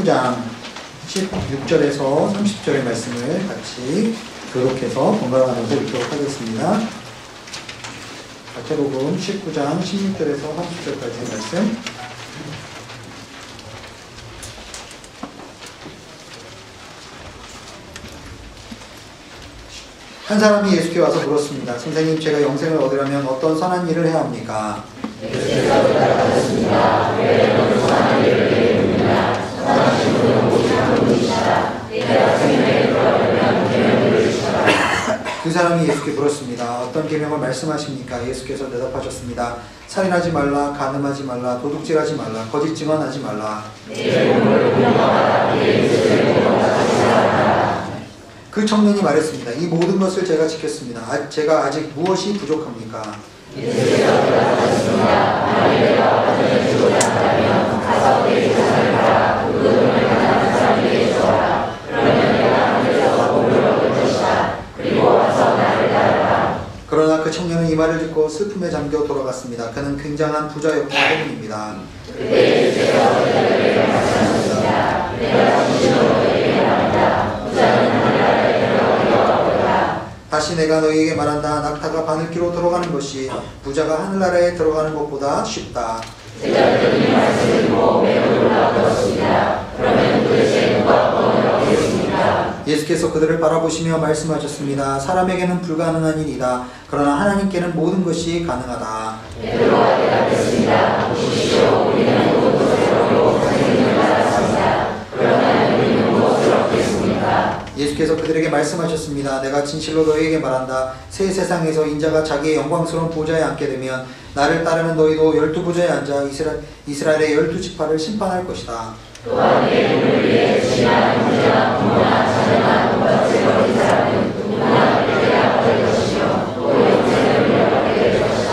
19장 16절에서 30절의 말씀을 같이 교독해서 번갈아 가면서 읽도록 하겠습니다. 마태복음 19장 16절에서 30절까지의 말씀. 한 사람이 예수께 와서 물었습니다. 선생님, 제가 영생을 얻으려면 어떤 선한 일을 해야 합니까? 예수께서 대답하셨습니다. 왜 너는 선한 일을 해야 선하신 분은 오직 한 분이시다. 내가 생명에 들어가려면 계명을 지키라. 그 사람이 예수께 물었습니다. 어떤 계명을 말씀하십니까? 예수께서 대답하셨습니다. 살인하지 말라, 간음하지 말라, 도둑질하지 말라, 거짓 증언하지 말라. 내 몸을 운영하라. 내 입술을 공경하지 말라. 그 청년이 말했습니다. 이 모든 것을 제가 지켰습니다. 제가 아직 무엇이 부족합니까? 예수께서 대답하셨습니다. 만일 내가 아버지를 주고자 한다면 가서 내 재산을 팔아 그 돈을 가난한 사람에게 주어라. 그러면 내가 하늘에서 복을 얻을 것이다. 그리고 와서 나를 따르라. 그러나 그 청년은 이 말을 듣고 슬픔에 잠겨 돌아갔습니다. 그는 굉장한 부자였기 때문입니다. 그때 예수께서 그들에게 말씀하셨습니다. 내가 진실로 너희에게 말한다. 부자는 하늘나라에 들어가기가 어렵다. 다시 내가 너희에게 말한다. 낙타가 바늘귀로 들어가는 것이 부자가 하늘나라에 들어가는 것보다 쉽다. 제자들은 이 말씀을 듣고 매우 놀라웠습니다. 그러면 도대체 누가 구원을 얻겠습니까? 예수께서 그들을 바라보시며 말씀하셨습니다. 사람에게는 불가능한 일이다. 그러나 하나님께는 모든 것이 가능하다. 베드로가 대답했습니다. 보십시오, 우리는 모든 것을 얻고 선생님을 따랐습니다. 그러면 우리는 무엇을 얻겠습니까? 예수께서 그들에게 말씀하셨습니다. 내가 진실로 너희에게 말한다. 새 세상에서 인자가 자기의 영광스러운 보좌에 앉게 되면 나를 따르는 너희도 12보좌에 앉아 이스라엘의 12지파를 심판할 것이다. 또한 내 이름을 위해 신한 형제나 부모나 자녀나 돈밭을 버린 사람은 누구나 그에게 받을 것이며 또 영생을 이어받게 될 것이다.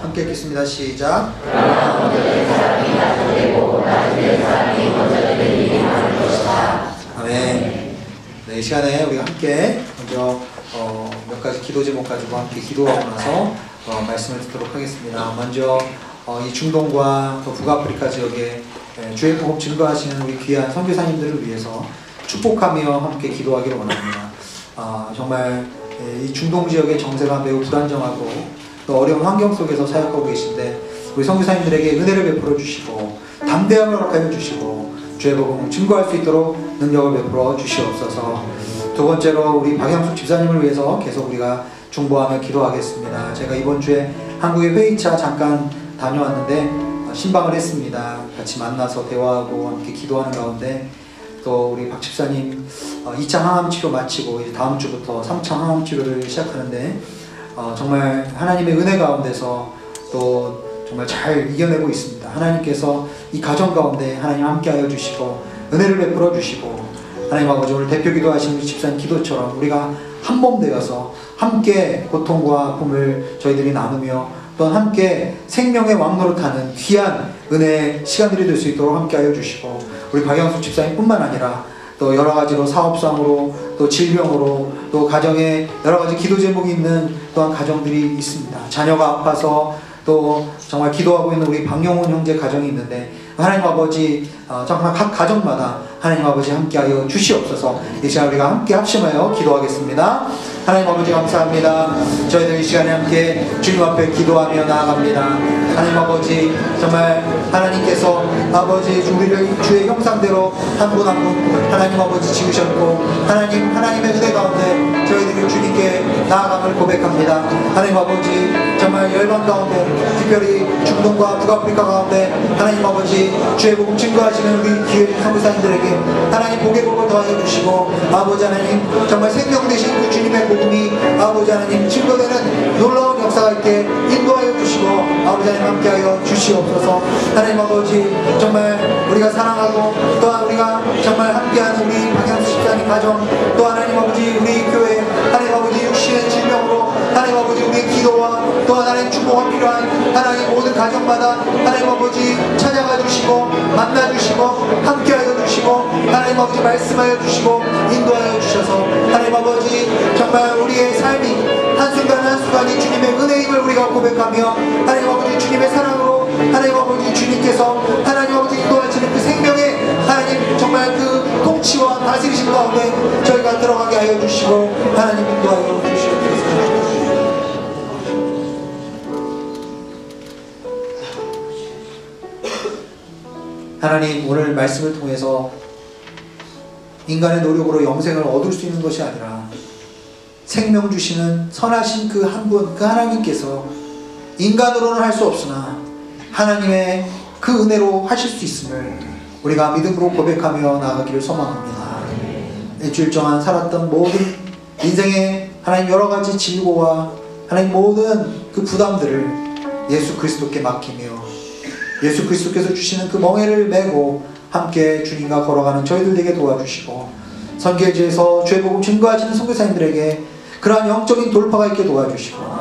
함께 읽겠습니다. 시작. 그러나 먼저 된 사람이 나중되고 나중된 사람이 먼저 된 일이 많을 것이다. 아멘. 네, 이 시간에 우리가 함께 먼저 몇 가지 기도 제목 가지고 함께 기도하고 나서 말씀을 듣도록 하겠습니다. 먼저 이 중동과 또 북아프리카 지역에 주의 복음 증거하시는 우리 귀한 선교사님들을 위해서 축복하며 함께 기도하기를 원합니다. 정말 이 중동 지역의 정세가 매우 불안정하고 또 어려운 환경 속에서 사역하고 계신데 우리 선교사님들에게 은혜를 베풀어 주시고 담대함을 허락하여 주시고 주의 복음을 증거할 수 있도록 능력을 베풀어 주시옵소서. 두 번째로 우리 박영숙 집사님을 위해서 계속 우리가 중보하며 기도하겠습니다. 제가 이번 주에 한국에 회의차 잠깐 다녀왔는데 신방을 했습니다. 같이 만나서 대화하고 함께 기도하는 가운데 또 우리 박 집사님 2차 항암 치료 마치고 이제 다음 주부터 3차 항암 치료를 시작하는데 정말 하나님의 은혜 가운데서 또 정말 잘 이겨내고 있습니다. 하나님께서 이 가정 가운데 하나님 함께하여 주시고 은혜를 베풀어 주시고 하나님 아버지 오늘 대표 기도하신 우리 집사님 기도처럼 우리가 한 몸 되어서 함께 고통과 아픔을 저희들이 나누며 또 함께 생명의 왕노릇하는 귀한 은혜의 시간들이 될 수 있도록 함께하여 주시고 우리 박영숙 집사님뿐만 아니라 또 여러 가지로 사업상으로 또 질병으로 또 가정에 여러 가지 기도 제목이 있는 또한 가정들이 있습니다. 자녀가 아파서 또 정말 기도하고 있는 우리 박영훈 형제 가정이 있는데 하나님 아버지 정말 각 가정마다 하나님 아버지 함께하여 주시옵소서. 이 시간 우리가 함께 합심하여 기도하겠습니다. 하나님 아버지 감사합니다. 저희들 이 시간에 함께 주님 앞에 기도하며 나아갑니다. 하나님 아버지 정말 하나님께서 아버지 우리를 주의 형상대로 한 분 한 분 하나님 아버지 지으셨고 하나님의 은혜 가운데 저희들이 주님께 나아감을 고백합니다. 하나님 아버지 정말 열방 가운데 특별히 중동과 북아프리카 가운데 하나님 아버지 주의 복음 증거하시는 우리 기회 선교사님들에게 하나님 복의 복을 더하여 주시고 아버지 하나님 정말 생명 되신 그 주님의 복음이 아버지 하나님 증거되는 놀라운 역사가 있게 인도하여 주시고 아버지 하나님 함께하여 주시옵소서. 하나님 아버지 정말 우리가 사랑하고 또한 우리가 정말 함께하는 우리 박영수 집사님 가정 또 하나님 아버지 우리 교회 하나님 아버지 육신의 질병으로 하나님 아버지 우리의 기도와 또 하나님 축복가 필요한 하나님 모든 가정마다 하나님 아버지 찾아가 주시고 만나 주시고 함께하여 주시고 하나님 아버지 말씀하여 주시고 인도하여 주셔서 하나님 아버지 정말 우리의 삶이 한순간 한순간이 주님의 은혜임을 우리가 고백하며 하나님 아버지 주님의 사랑으로 하나님 아버지 주님께서 하나님 아버지 인도하시는 그 생명의 하나님 정말 그 통치와 다스리심 가운데 저희가 들어가게 하여 주시고 하나님 인도하여 주시옵소서. 하나님 오늘 말씀을 통해서 인간의 노력으로 영생을 얻을 수 있는 것이 아니라 생명 주시는 선하신 그 한 분, 그 하나님께서 인간으로는 할 수 없으나 하나님의 그 은혜로 하실 수 있음을 우리가 믿음으로 고백하며 나아가기를 소망합니다. 일주일 동안 살았던 모든 인생의 하나님 여러 가지 질고와 하나님 모든 그 부담들을 예수 그리스도께 맡기며 예수 그리스도께서 주시는 그 멍에를 메고 함께 주님과 걸어가는 저희들 되게 도와주시고 선교지에서 죄복음 증거하시는 선교사님들에게 그러한 영적인 돌파가 있게 도와주시고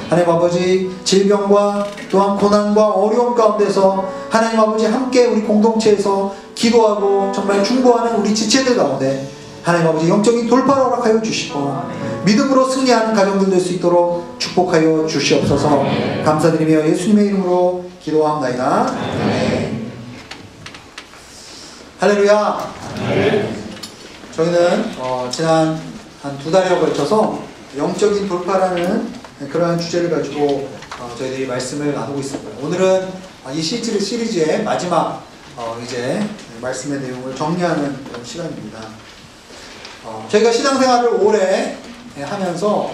하나님 아버지 질병과 또한 고난과 어려움 가운데서 하나님 아버지 함께 우리 공동체에서 기도하고 정말 중보하는 우리 지체들 가운데 하나님 아버지 영적인 돌파를 허락하여 주시고 믿음으로 승리하는 가정들 될 수 있도록 축복하여 주시옵소서. 감사드리며 예수님의 이름으로 기도합나이다. 아멘. 할렐루야. 저희는 지난 한 2달에 걸쳐서 영적인 돌파라는 그러한 주제를 가지고 저희들이 말씀을 나누고 있습니다. 오늘은 이 시리즈의 마지막 이제 말씀의 내용을 정리하는 그런 시간입니다. 저희가 신앙생활을 오래 하면서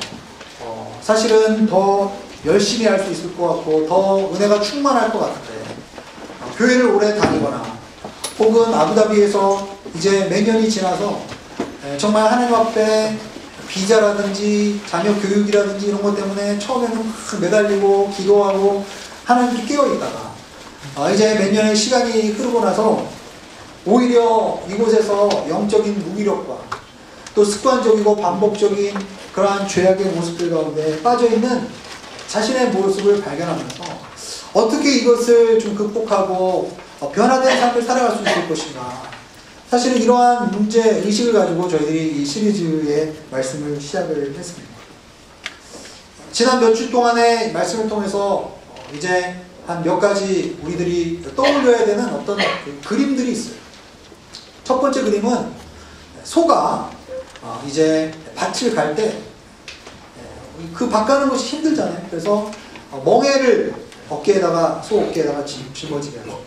사실은 더 열심히 할 수 있을 것 같고 더 은혜가 충만할 것 같은데 교회를 오래 다니거나 혹은 아부다비에서 이제 몇 년이 지나서 정말 하나님 앞에 비자라든지 자녀 교육이라든지 이런 것 때문에 처음에는 막 매달리고 기도하고 하나님께 깨어있다가 이제 몇 년의 시간이 흐르고 나서 오히려 이곳에서 영적인 무기력과 또 습관적이고 반복적인 그러한 죄악의 모습들 가운데 빠져있는 자신의 모습을 발견하면서 어떻게 이것을 좀 극복하고 변화된 삶을 살아갈 수 있을 것인가. 사실은 이러한 문제 의식을 가지고 저희들이 이 시리즈의 말씀을 시작을 했습니다. 지난 몇 주 동안의 말씀을 통해서 이제 한 몇 가지 우리들이 떠올려야 되는 어떤 그림들이 있어요. 첫 번째 그림은 소가 이제 밭을 갈 때 그 밭 가는 것이 힘들잖아요. 그래서 멍에를 어깨에다가 소 어깨에다가 짊어지게 하죠.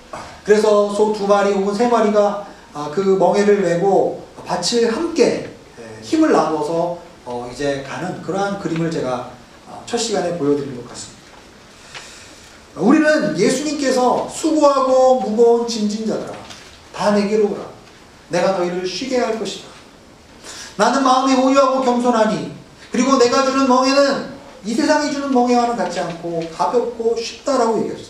그래서 소 2마리 혹은 3마리가 그 멍에를 메고 밭을 함께 힘을 나눠서 이제 가는 그러한 그림을 제가 첫 시간에 보여드린 것 같습니다. 우리는 예수님께서 수고하고 무거운 짐진 자들아 다 내게로 오라. 내가 너희를 쉬게 할 것이다. 나는 마음이 오유하고 겸손하니 그리고 내가 주는 멍에는 이 세상이 주는 멍에와는 같지 않고 가볍고 쉽다라고 얘기했어요.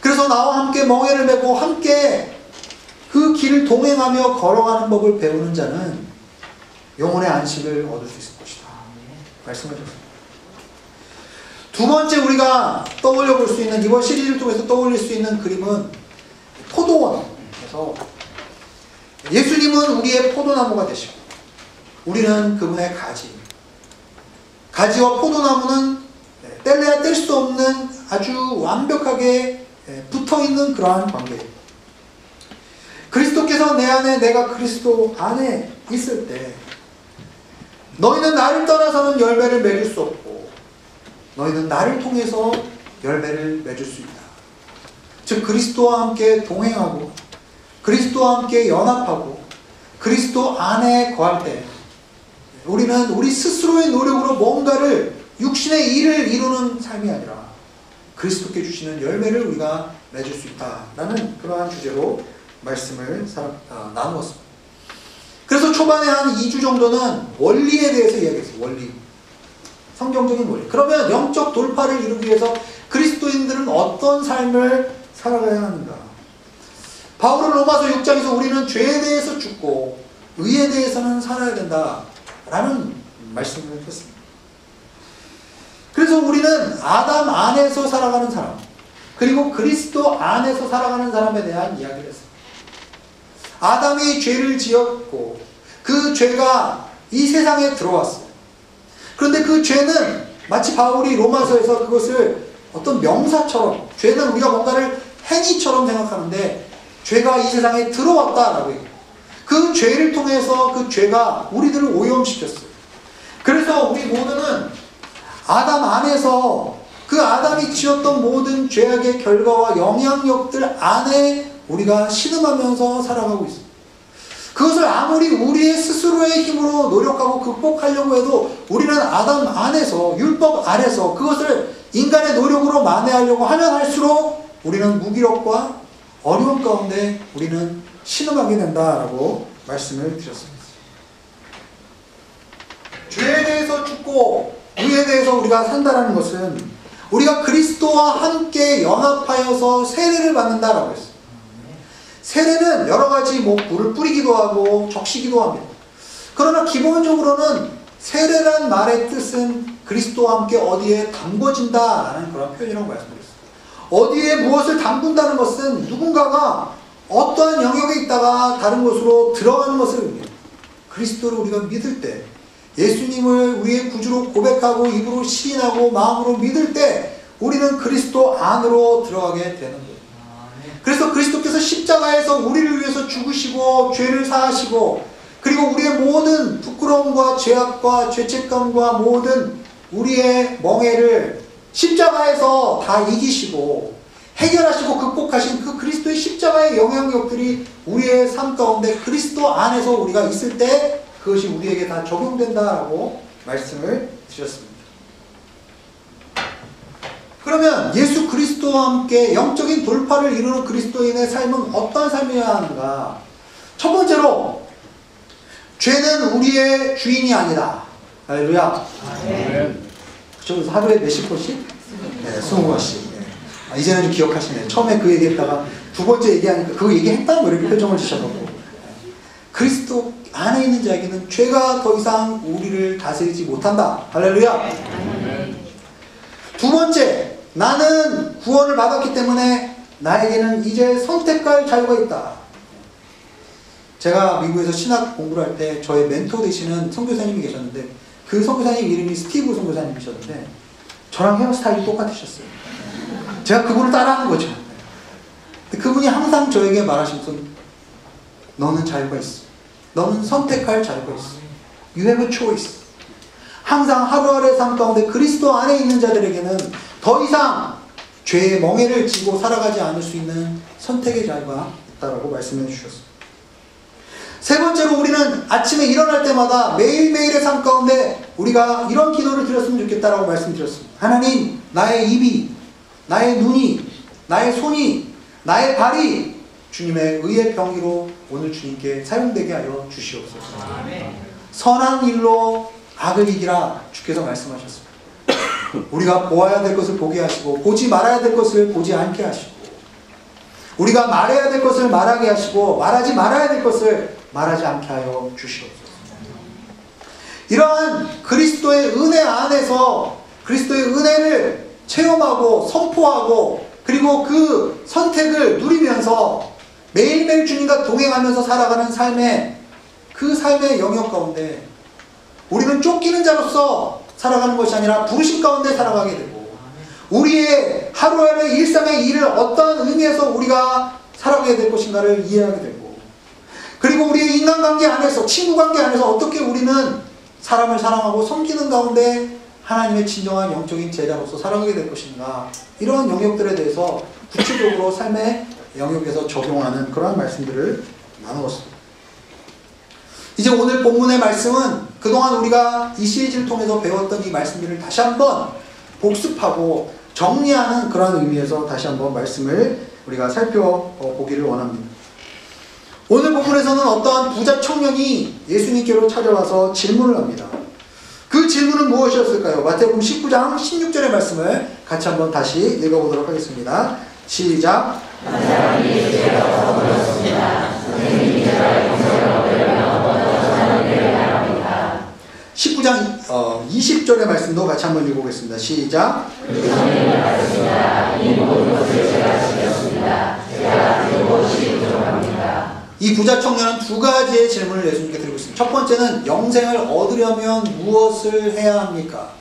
그래서 나와 함께 멍에를 메고 함께 그 길을 동행하며 걸어가는 법을 배우는 자는 영혼의 안식을 얻을 수 있을 것이다. 말씀을 드렸습니다. 두 번째 우리가 떠올려 볼 수 있는 이번 시리즈를 통해서 떠올릴 수 있는 그림은 포도원에서 예수님은 우리의 포도나무가 되시고 우리는 그분의 가지와 포도나무는 뗄래야 뗄 수 없는 아주 완벽하게 붙어있는 그러한 관계예요. 그리스도께서 내 안에 내가 그리스도 안에 있을 때 너희는 나를 떠나서는 열매를 맺을 수 없고 너희는 나를 통해서 열매를 맺을 수 있다. 즉 그리스도와 함께 동행하고 그리스도와 함께 연합하고 그리스도 안에 거할 때 우리는 우리 스스로의 노력으로 뭔가를 육신의 일을 이루는 삶이 아니라 그리스도께 주시는 열매를 우리가 맺을 수 있다라는 그러한 주제로 말씀을 나누었습니다. 그래서 초반에 한 2주 정도는 원리에 대해서 이야기했어요. 원리. 성경적인 원리. 그러면 영적 돌파를 이루기 위해서 그리스도인들은 어떤 삶을 살아가야 하는가. 바울은 로마서 6장에서 우리는 죄에 대해서 죽고 의에 대해서는 살아야 된다라는 말씀을 했습니다. 그래서 우리는 아담 안에서 살아가는 사람 그리고 그리스도 안에서 살아가는 사람에 대한 이야기를 했습니다. 아담이 죄를 지었고 그 죄가 이 세상에 들어왔어요. 그런데 그 죄는 마치 바울이 로마서에서 그것을 어떤 명사처럼 죄는 우리가 뭔가를 행위처럼 생각하는데 죄가 이 세상에 들어왔다라고 해요. 그 죄를 통해서 그 죄가 우리들을 오염시켰어요. 그래서 우리 모두는 아담 안에서 그 아담이 지었던 모든 죄악의 결과와 영향력들 안에 우리가 신음하면서 살아가고 있습니다. 그것을 아무리 우리의 스스로의 힘으로 노력하고 극복하려고 해도 우리는 아담 안에서, 율법 안에서 그것을 인간의 노력으로 만회하려고 하면 할수록 우리는 무기력과 어려움 가운데 우리는 신음하게 된다라고 말씀을 드렸습니다. 죄에 대해서 죽고 의에 대해서 우리가 산다라는 것은 우리가 그리스도와 함께 연합하여서 세례를 받는다라고 했어요. 세례는 여러 가지 물을 뿌리기도 하고 적시기도 합니다. 그러나 기본적으로는 세례란 말의 뜻은 그리스도와 함께 어디에 담궈진다라는 그런 표현이라고 말씀드렸어요. 어디에 무엇을 담근다는 것은 누군가가 어떠한 영역에 있다가 다른 곳으로 들어가는 것을 의미해요. 그리스도를 우리가 믿을 때, 예수님을 우리의 구주로 고백하고 입으로 시인하고 마음으로 믿을 때 우리는 그리스도 안으로 들어가게 되는 거예요. 그래서 그리스도께서 십자가에서 우리를 위해서 죽으시고 죄를 사하시고 그리고 우리의 모든 부끄러움과 죄악과 죄책감과 모든 우리의 멍해를 십자가에서 다 이기시고 해결하시고 극복하신 그 그리스도의 십자가의 영향력들이 우리의 삶 가운데 그리스도 안에서 우리가 있을 때 그것이 우리에게 다 적용된다라고 말씀을 드렸습니다. 그러면 예수 그리스도와 함께 영적인 돌파를 이루는 그리스도인의 삶은 어떤 삶이어야 하는가? 첫 번째로 죄는 우리의 주인이 아니다. 할렐루야. 그래서 하루에 몇십 번씩? 네, 20번씩. 네. 이제는 좀 기억하시네요. 처음에 그 얘기했다가 두 번째 얘기하니까 그거 얘기했다? 뭐 이렇게 표정을 지셔가지고. 그리스도 안에 있는 자에게는 죄가 더 이상 우리를 다스리지 못한다. 할렐루야. 두 번째, 나는 구원을 받았기 때문에 나에게는 이제 선택할 자유가 있다. 제가 미국에서 신학 공부를 할 때 저의 멘토 되시는 선교사님이 계셨는데 그 선교사님 이름이 스티브 선교사님이셨는데 저랑 헤어스타일이 똑같으셨어요. 제가 그분을 따라하는 거죠. 근데 그분이 항상 저에게 말하시면서 너는 자유가 있어. 너는 선택할 자유가 있어. You have a choice. 항상 하루하루의 삶 가운데 그리스도 안에 있는 자들에게는 더 이상 죄의 멍에를 지고 살아가지 않을 수 있는 선택의 자유가 있다고 말씀해 주셨습니다. 세 번째로 우리는 아침에 일어날 때마다 매일매일의 삶 가운데 우리가 이런 기도를 드렸으면 좋겠다라고 말씀드렸습니다. 하나님, 나의 입이, 나의 눈이, 나의 손이, 나의 발이 주님의 의의 병기로 오늘 주님께 사용되게 하여 주시옵소서. 선한 일로 악을 이기라 주께서 말씀하셨습니다. 우리가 보아야 될 것을 보게 하시고 보지 말아야 될 것을 보지 않게 하시고 우리가 말해야 될 것을 말하게 하시고 말하지 말아야 될 것을 말하지 않게 하여 주시옵소서. 이러한 그리스도의 은혜 안에서 그리스도의 은혜를 체험하고 선포하고 그리고 그 선택을 누리면서 매일매일 주님과 동행하면서 살아가는 삶의 그 삶의 영역 가운데 우리는 쫓기는 자로서 살아가는 것이 아니라 부르심 가운데 살아가게 되고 우리의 하루하루의 일상의 일을 어떤 의미에서 우리가 살아가게 될 것인가를 이해하게 되고 그리고 우리의 인간관계 안에서 친구관계 안에서 어떻게 우리는 사람을 사랑하고 섬기는 가운데 하나님의 진정한 영적인 제자로서 살아가게 될 것인가 이러한 영역들에 대해서 구체적으로 삶의 영역에서 적용하는 그러한 말씀들을 나누었습니다. 이제 오늘 본문의 말씀은 그동안 우리가 이 시리즈를 통해서 배웠던 이 말씀들을 다시 한번 복습하고 정리하는 그러한 의미에서 다시 한번 말씀을 우리가 살펴보기를 원합니다. 오늘 본문에서는 어떠한 부자 청년이 예수님께로 찾아와서 질문을 합니다. 그 질문은 무엇이었을까요? 마태복음 19장 16절의 말씀을 같이 한번 다시 읽어보도록 하겠습니다. 시작. 19장 20절의 말씀도 같이 한번 읽어보겠습니다. 시작. 이 부자 청년은 두 가지의 질문을 예수님께 드리고 있습니다. 첫 번째는 영생을 얻으려면 무엇을 해야 합니까?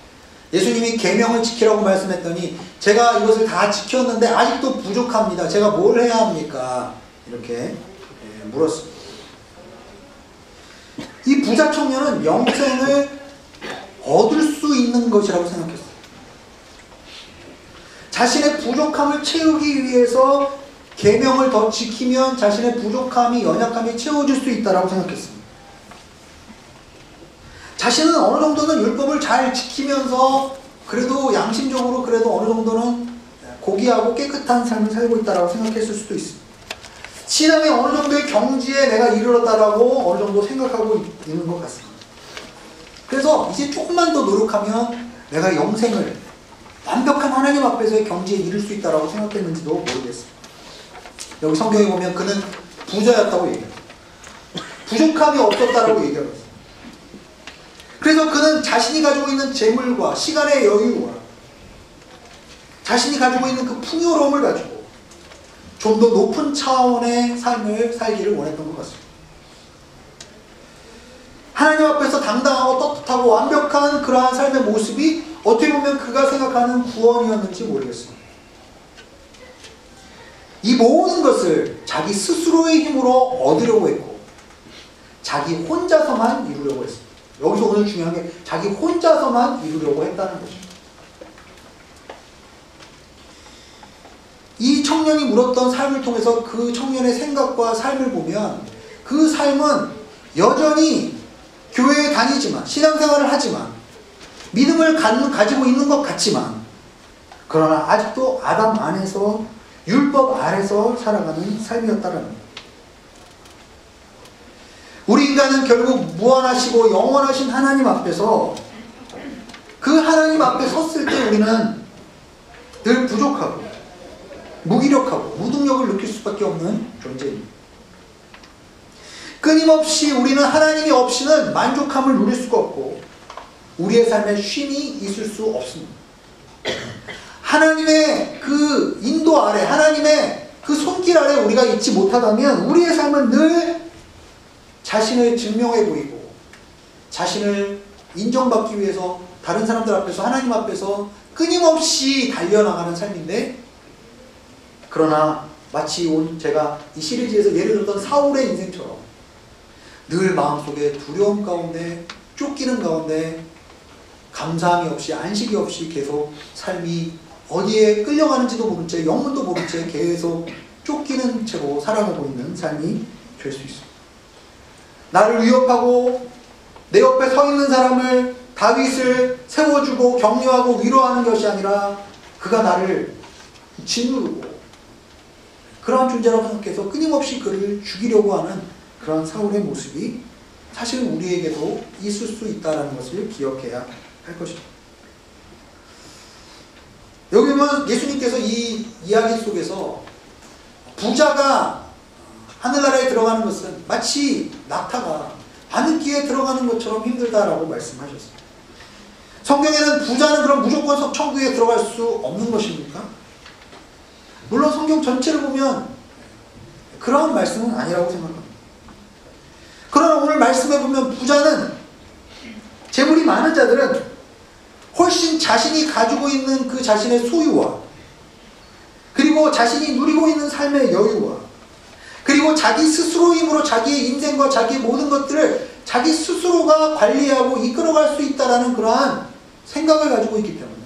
예수님이 계명을 지키라고 말씀했더니 제가 이것을 다 지켰는데 아직도 부족합니다. 제가 뭘 해야 합니까? 이렇게 물었습니다. 이 부자 청년은 영생을 얻을 수 있는 것이라고 생각했어요. 자신의 부족함을 채우기 위해서 계명을 더 지키면 자신의 부족함이, 연약함이 채워질 수 있다고 생각했습니다. 자신은 어느 정도는 율법을 잘 지키면서 그래도 양심적으로 그래도 어느 정도는 고귀하고 깨끗한 삶을 살고 있다고 생각했을 수도 있습니다. 신앙의 어느 정도의 경지에 내가 이르렀다라고 어느 정도 생각하고 있는 것 같습니다. 그래서 이제 조금만 더 노력하면 내가 영생을 완벽한 하나님 앞에서의 경지에 이를 수 있다고 생각했는지도 모르겠습니다. 여기 성경에 보면 그는 부자였다고 얘기합니다. 부족함이 없었다라고 얘기하고 있습니다. 그래서 그는 자신이 가지고 있는 재물과 시간의 여유와 자신이 가지고 있는 그 풍요로움을 가지고 좀 더 높은 차원의 삶을 살기를 원했던 것 같습니다. 하나님 앞에서 당당하고 떳떳하고 완벽한 그러한 삶의 모습이 어떻게 보면 그가 생각하는 구원이었는지 모르겠습니다. 이 모든 것을 자기 스스로의 힘으로 얻으려고 했고 자기 혼자서만 이루려고 했습니다. 여기서 오늘 중요한 게 자기 혼자서만 이루려고 했다는 것입니다. 이 청년이 물었던 삶을 통해서 그 청년의 생각과 삶을 보면 그 삶은 여전히 교회에 다니지만 신앙생활을 하지만 믿음을 가지고 있는 것 같지만 그러나 아직도 아담 안에서 율법 아래서 살아가는 삶이었다는 겁니다. 우리 인간은 결국 무한하시고 영원하신 하나님 앞에서 그 하나님 앞에 섰을 때 우리는 늘 부족하고 무기력하고 무능력을 느낄 수밖에 없는 존재입니다. 끊임없이 우리는 하나님이 없이는 만족함을 누릴 수가 없고 우리의 삶에 쉼이 있을 수 없습니다. 하나님의 그 인도 아래, 하나님의 그 손길 아래 우리가 있지 못하다면 우리의 삶은 늘 자신을 증명해 보이고 자신을 인정받기 위해서 다른 사람들 앞에서 하나님 앞에서 끊임없이 달려나가는 삶인데 그러나 마치 제가 이 시리즈에서 예를 들었던 사울의 인생처럼 늘 마음속에 두려움 가운데 쫓기는 가운데 감사함이 없이 안식이 없이 계속 삶이 어디에 끌려가는지도 모른 채 영문도 모른 채 계속 쫓기는 채로 살아가고 있는 삶이 될 수 있습니다. 나를 위협하고 내 옆에 서 있는 사람을 다윗을 세워주고 격려하고 위로하는 것이 아니라 그가 나를 짓누르고 그러한 존재라고 생각해서 끊임없이 그를 죽이려고 하는 그러한 사울의 모습이 사실 우리에게도 있을 수 있다는 것을 기억해야 할 것입니다. 여기 보면 예수님께서 이 이야기 속에서 부자가 하늘나라에 들어가는 것은 마치 낙타가 바늘기에 들어가는 것처럼 힘들다라고 말씀하셨습니다. 성경에는 부자는 그럼 무조건 천국에 들어갈 수 없는 것입니까? 물론 성경 전체를 보면 그러한 말씀은 아니라고 생각합니다. 그러나 오늘 말씀에 보면 부자는 재물이 많은 자들은 훨씬 자신이 가지고 있는 그 자신의 소유와 그리고 자신이 누리고 있는 삶의 여유와 그리고 자기 스스로의 힘으로 자기의 인생과 자기의 모든 것들을 자기 스스로가 관리하고 이끌어갈 수 있다는 그러한 생각을 가지고 있기 때문에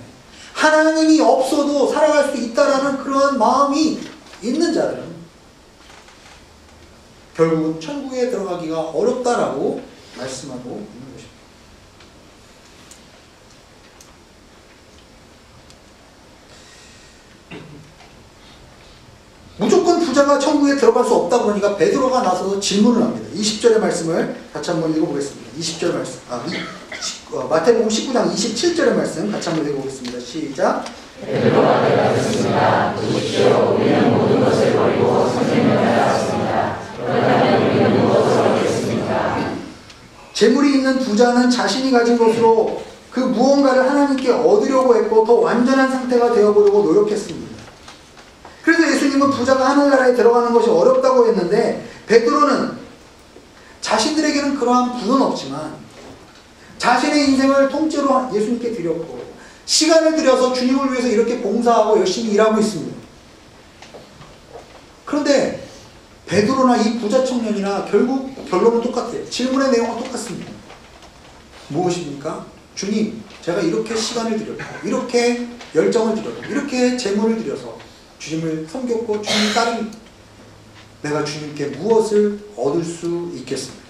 하나님이 없어도 살아갈 수 있다는 그러한 마음이 있는 자들은 결국은 천국에 들어가기가 어렵다라고 말씀하고 있는 것입니다. 무조건 부자가 천국에 들어갈 수 없다 보니까 베드로가 나서서 질문을 합니다. 20절의 말씀을 같이 한번 읽어보겠습니다. 20절 말씀. 마태복음 19장 27절의 말씀 같이 한번 읽어보겠습니다. 시작. 베드로가 대답했습니다. 보십시오. 우리는 모든 것을 버리고 선생님을 따랐습니다. 그렇다면 우리는 무엇을 얻겠습니까? 재물이 있는 부자는 자신이 가진 것으로 그 무언가를 하나님께 얻으려고 했고 더 완전한 상태가 되어보려고 노력했습니다. 그래서 예수님은 부자가 하늘나라에 들어가는 것이 어렵다고 했는데 베드로는 자신들에게는 그러한 부는 없지만 자신의 인생을 통째로 예수님께 드렸고 시간을 들여서 주님을 위해서 이렇게 봉사하고 열심히 일하고 있습니다. 그런데 베드로나 이 부자 청년이나 결국 결론은 똑같아요. 질문의 내용은 똑같습니다. 무엇입니까? 주님, 제가 이렇게 시간을 들였고, 이렇게 열정을 들였고, 이렇게 재물을 들여서 주님을 섬겼고 주님 따릅니다. 내가 주님께 무엇을 얻을 수 있겠습니까?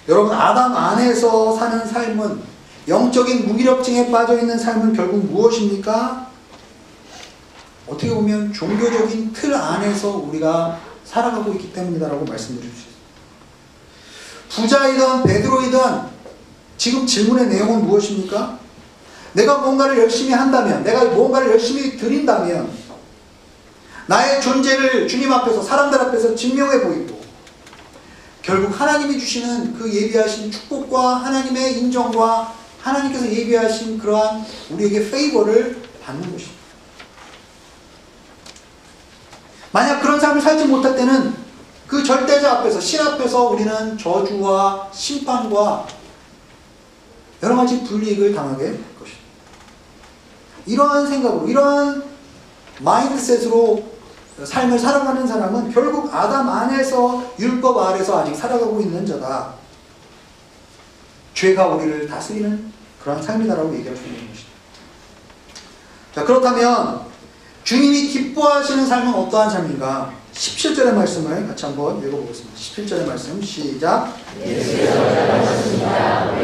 여러분, 아담 안에서 사는 삶은, 영적인 무기력증에 빠져있는 삶은 결국 무엇입니까? 어떻게 보면 종교적인 틀 안에서 우리가 살아가고 있기 때문이다라고 말씀드릴 수 있습니다. 부자이든 베드로이든 지금 질문의 내용은 무엇입니까? 내가 뭔가를 열심히 한다면, 내가 뭔가를 열심히 드린다면 나의 존재를 주님 앞에서, 사람들 앞에서 증명해 보이고, 결국 하나님이 주시는 그 예비하신 축복과 하나님의 인정과 하나님께서 예비하신 그러한 우리에게 페이버를 받는 것입니다. 만약 그런 삶을 살지 못할 때는 그 절대자 앞에서, 신 앞에서 우리는 저주와 심판과 여러 가지 불이익을 당하게 될 것입니다. 이러한 생각으로, 이러한 마인드셋으로 삶을 살아가는 사람은 결국 아담 안에서, 율법 아래서 아직 살아가고 있는 자다. 죄가 우리를 다스리는 그러한 삶이다라고 얘기할 수 있는 것입니다. 자, 그렇다면 주님이 기뻐하시는 삶은 어떠한 삶인가? 17절의 말씀을 같이 한번 읽어보겠습니다. 17절의 말씀 시작. 예수께서 말씀하셨습니다.